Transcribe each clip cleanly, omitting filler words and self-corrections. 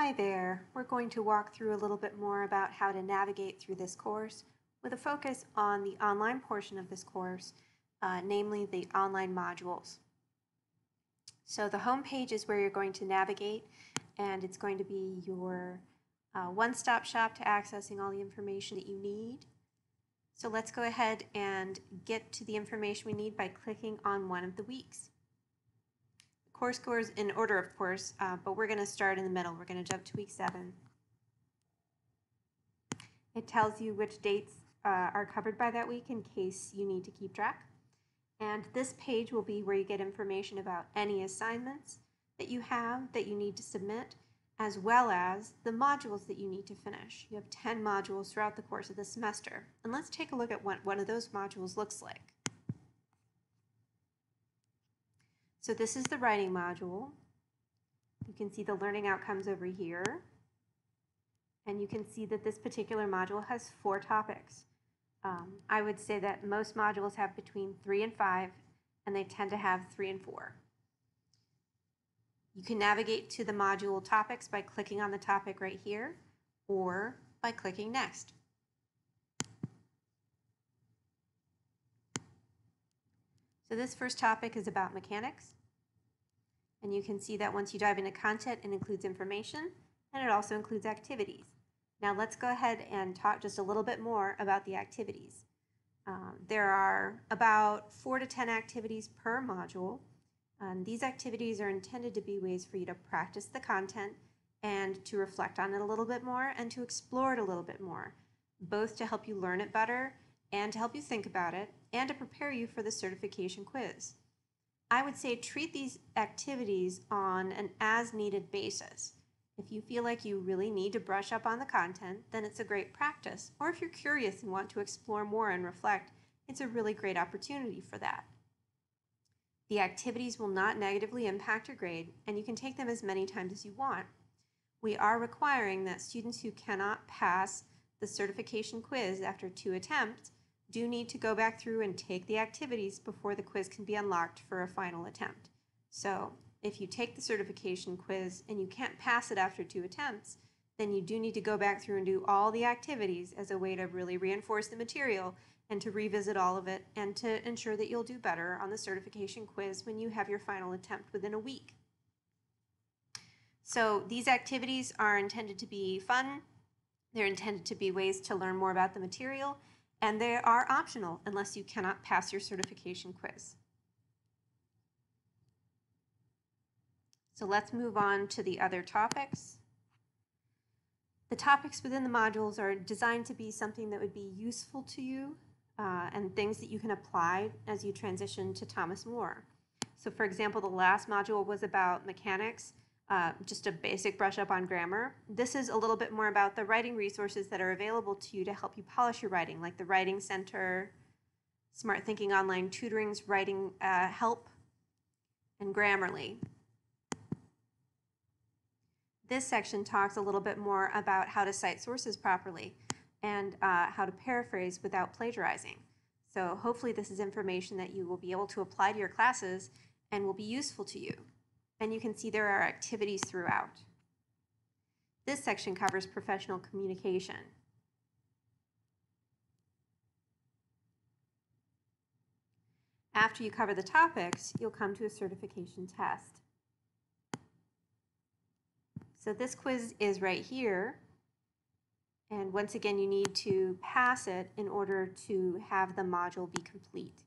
Hi there. We're going to walk through a little bit more about how to navigate through this course with a focus on the online portion of this course, namely the online modules. So the home page is where you're going to navigate, and it's going to be your one-stop shop to accessing all the information that you need. So let's go ahead and get to the information we need by clicking on one of the weeks. Course goes in order, of course, but we're going to start in the middle. We're going to jump to week 7. It tells you which dates are covered by that week in case you need to keep track. And this page will be where you get information about any assignments that you have that you need to submit, as well as the modules that you need to finish. You have 10 modules throughout the course of the semester. And let's take a look at what one of those modules looks like. So this is the writing module. You can see the learning outcomes over here. And you can see that this particular module has 4 topics. I would say that most modules have between 3 and 5, and they tend to have 3 and 4. You can navigate to the module topics by clicking on the topic right here, or by clicking Next. So this first topic is about mechanics. And you can see that once you dive into content, it includes information, and it also includes activities. Now let's go ahead and talk just a little bit more about the activities. There are about 4 to 10 activities per module. These activities are intended to be ways for you to practice the content and to reflect on it a little bit more and to explore it a little bit more, both to help you learn it better and to help you think about it and to prepare you for the certification quiz. I would say treat these activities on an as-needed basis. If you feel like you really need to brush up on the content, then it's a great practice. Or if you're curious and want to explore more and reflect, it's a really great opportunity for that. The activities will not negatively impact your grade, and you can take them as many times as you want. We are requiring that students who cannot pass the certification quiz after 2 attempts do need to go back through and take the activities before the quiz can be unlocked for a final attempt. So if you take the certification quiz and you can't pass it after 2 attempts, then you do need to go back through and do all the activities as a way to really reinforce the material and to revisit all of it and to ensure that you'll do better on the certification quiz when you have your final attempt within a week. So these activities are intended to be fun. They're intended to be ways to learn more about the material, and they are optional unless you cannot pass your certification quiz. So let's move on to the other topics. The topics within the modules are designed to be something that would be useful to you and things that you can apply as you transition to Thomas More. So for example, the last module was about mechanics, just a basic brush up on grammar. This is a little bit more about the writing resources that are available to you to help you polish your writing, like the Writing Center, Smart Thinking Online Tutoring's Writing Help, and Grammarly. This section talks a little bit more about how to cite sources properly and how to paraphrase without plagiarizing. So hopefully this is information that you will be able to apply to your classes and will be useful to you. And you can see there are activities throughout. This section covers professional communication. After you cover the topics, you'll come to a certification test. So this quiz is right here. And once again, you need to pass it in order to have the module be complete.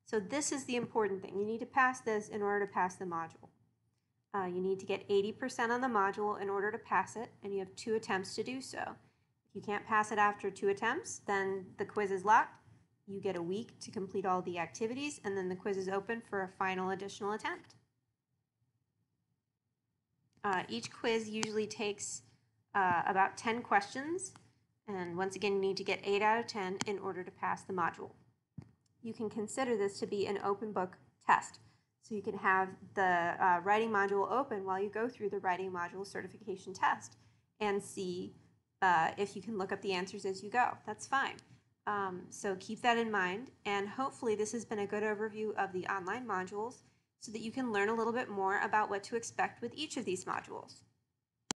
So this is the important thing. You need to pass this in order to pass the module. You need to get 80% on the module in order to pass it, and you have 2 attempts to do so. If you can't pass it after 2 attempts, then the quiz is locked. You get a week to complete all the activities, and then the quiz is open for a final additional attempt. Each quiz usually takes about 10 questions, and once again, you need to get 8 out of 10 in order to pass the module. You can consider this to be an open book test. So you can have the writing module open while you go through the writing module certification test and see if you can look up the answers as you go. That's fine. So keep that in mind, and hopefully this has been a good overview of the online modules so that you can learn a little bit more about what to expect with each of these modules.